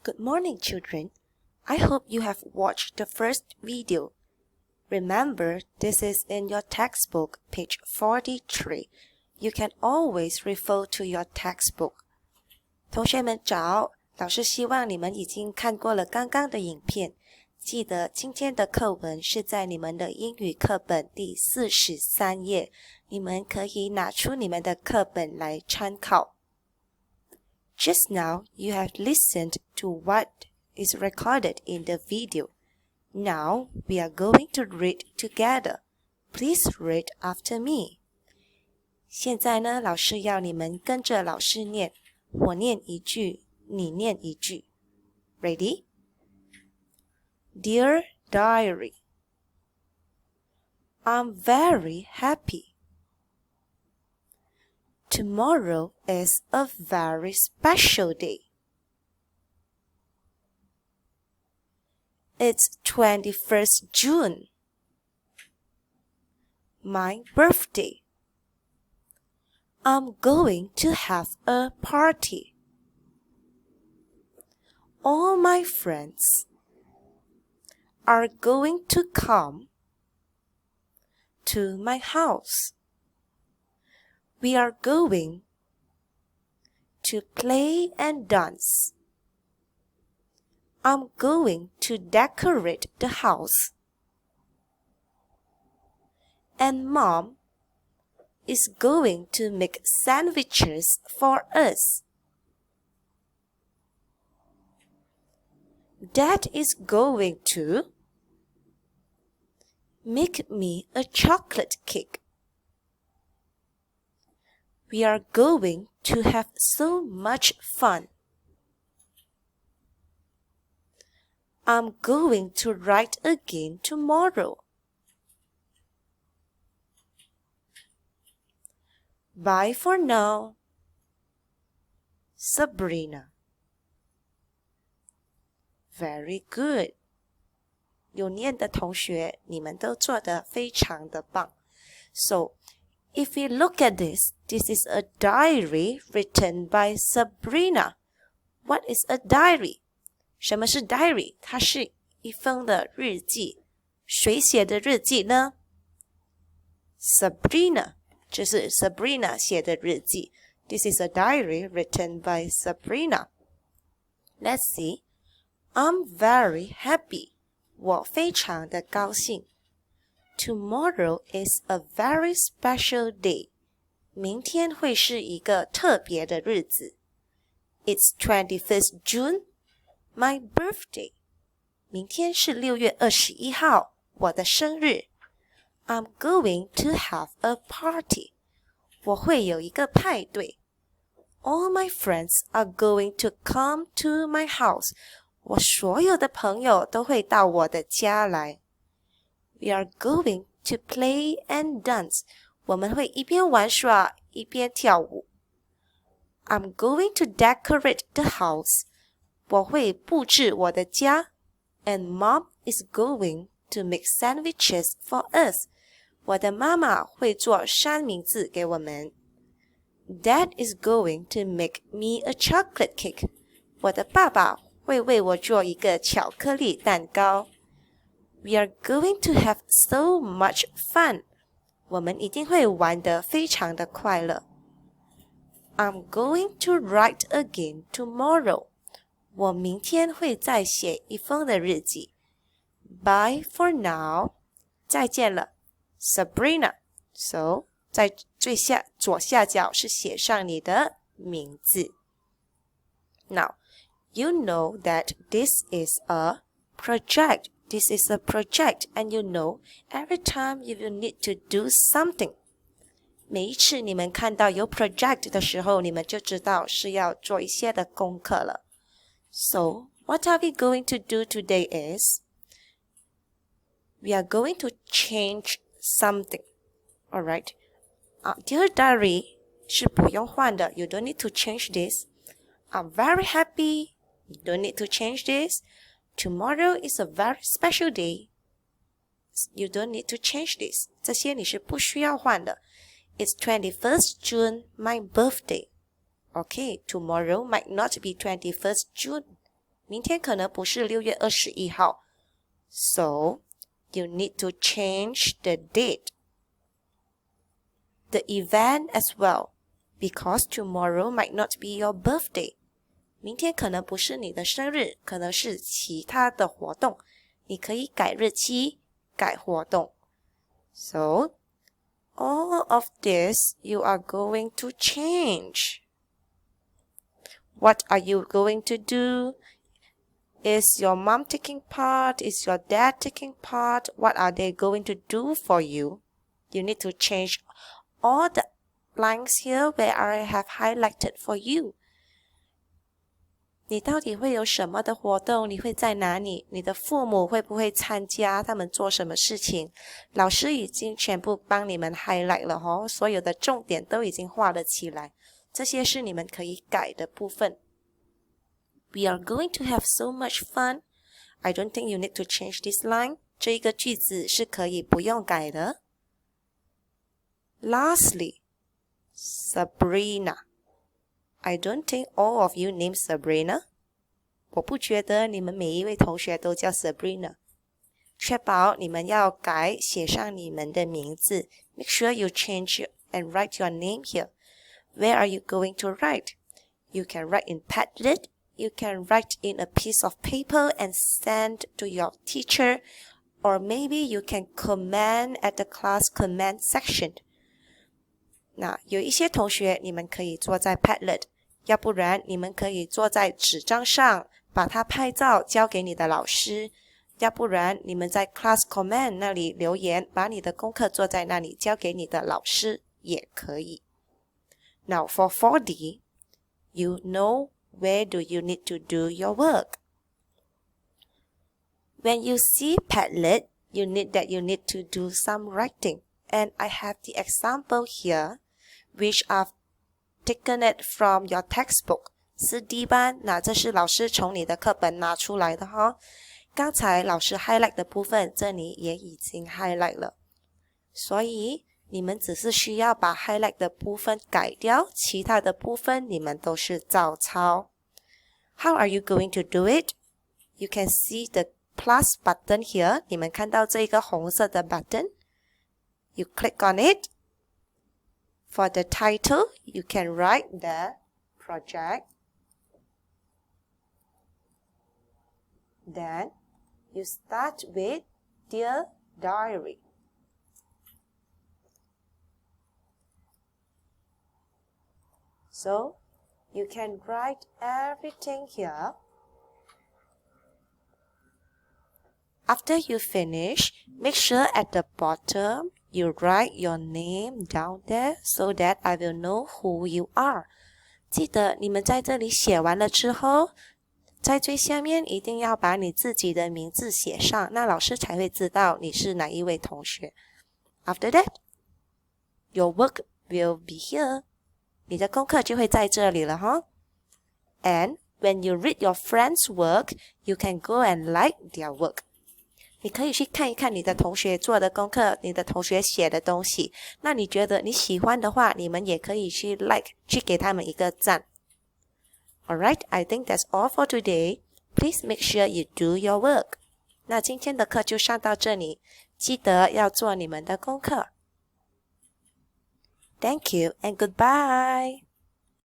Good morning, children. I hope you have watched the first video. Remember, this is in your textbook, page 43. You can always refer to your textbook. 同学们早，老师希望你们已经看过了刚刚的影片。记得今天的课文是在你们的英语课本第43页，你们可以拿出你们的课本来参考。Just now, you have listened to what is recorded in the video. Now, we are going to read together. Please read after me. 现在呢，老师要你们跟着老师念，我念一句，你念一句。Ready? Dear Diary, I'm very happy. Tomorrow is a very special day. It's 21st June, my birthday. I'm going to have a party. All my friends are going to come to my house. We are going to play and dance. I'm going to decorate the house. And Mom is going to make sandwiches for us. Dad is going to make me a chocolate cake. We are going to have so much fun. I'm going to write again tomorrow. Bye for now. Sabrina. Very good. 有念的同学，你们都做得非常的棒。So, if we look at this, this is a diary written by Sabrina. What is a diary? 什么是 diary? 它是一封的日记。谁写的日记呢？ Sabrina. 这是 Sabrina 写的日记。This is a diary written by Sabrina. Let's see. I'm very happy. 我非常的高兴。Tomorrow is a very special day. 明天会是一个特别的日子。It's 21st June, my birthday. 明天是6月21号，我的生日。I'm going to have a party. 我会有一个派对。All my friends are going to come to my house. 我所有的朋友都会到我的家来。We are going to play and dance. 我们会一边玩耍一边跳舞。I'm going to decorate the house. 我会布置我的家。And Mom is going to make sandwiches for us. 我的妈妈会做三明治给我们。Dad is going to make me a chocolate cake. 我的爸爸会为我做一个巧克力蛋糕。We are going to have so much fun. 我们一定会玩得非常的快乐。I'm going to write again tomorrow. 我明天会再写一封的日记。Bye for now. 再见了 ，Sabrina. So, 在左下角是写上你的名字。Now, you know that this is a project. This is a project, and you know every time you will need to do something. 每一次你们看到有 project 的时候，你们就知道是要做一些的功课了。So, what are we going to do today is, we are going to change something. Alright? Dear Diary 是不用换的。You don't need to change this. I'm very happy. You don't need to change this. Tomorrow is a very special day. You don't need to change this. 这些你是不需要换的。It's 21st June, my birthday. Okay, tomorrow might not be 21st June. 明天可能不是6月21号 So, you need to change the date. The event as well, because tomorrow might not be your birthday. 明天可能不是你的生日，可能是其他的活动。你可以改日期，改活动。So, all of this you are going to change. What are you going to do? Is your mom taking part? Is your dad taking part? What are they going to do for you? You need to change all the lines here where I have highlighted for you. 你到底会有什么的活动？你会在哪里？你的父母会不会参加？他们做什么事情？老师已经全部帮你们 highlight 了哦，所有的重点都已经画了起来。这些是你们可以改的部分。We are going to have so much fun. I don't think you need to change this line. 这一个句子是可以不用改的。Lastly, Sabrina. I don't think all of you named Sabrina. 我不觉得你们每一位同学都叫 Sabrina. 确保你们要改，写上你们的名字。Make sure you change and write your name here. Where are you going to write? You can write in Padlet. You can write in a piece of paper and send to your teacher. Or maybe you can comment at the class comment section. 那有一些同学你们可以坐在 Padlet， 要不然你们可以坐在纸张上，把它拍照交给你的老师，要不然你们在 class comment 那里留言，把你的功课做在那里交给你的老师也可以。Now for 4D, you know where do you need to do your work. When you see Padlet, you need to do some writing. And I have the example here, which I've taken it from your textbook. 4D 班，那这是老师从你的课本拿出来的哈。刚才老师 highlight 的部分，这里也已经 highlight 了。所以你们只是需要把 highlight 的部分改掉，其他的部分你们都是照抄。How are you going to do it? You can see the plus button here. 你们看到这个红色的 button? You click on it. For the title, you can write the project. Then, you start with Dear Diary. So, you can write everything here. After you finish, make sure at the bottom you write your name down there so that I will know who you are. 记得你们在这里写完了之后，在最下面一定要把你自己的名字写上，那老师才会知道你是哪一位同学。After that, your work will be here. 你的功课就会在这里了哈。And when you read your friend's work, you can go and like their work. 你可以去看一看你的同学做的功课，你的同学写的东西。那你觉得你喜欢的话，你们也可以去 like， 去给他们一个赞。Alright, I think that's all for today. Please make sure you do your work. 那今天的课就上到这里，记得要做你们的功课。Thank you and goodbye.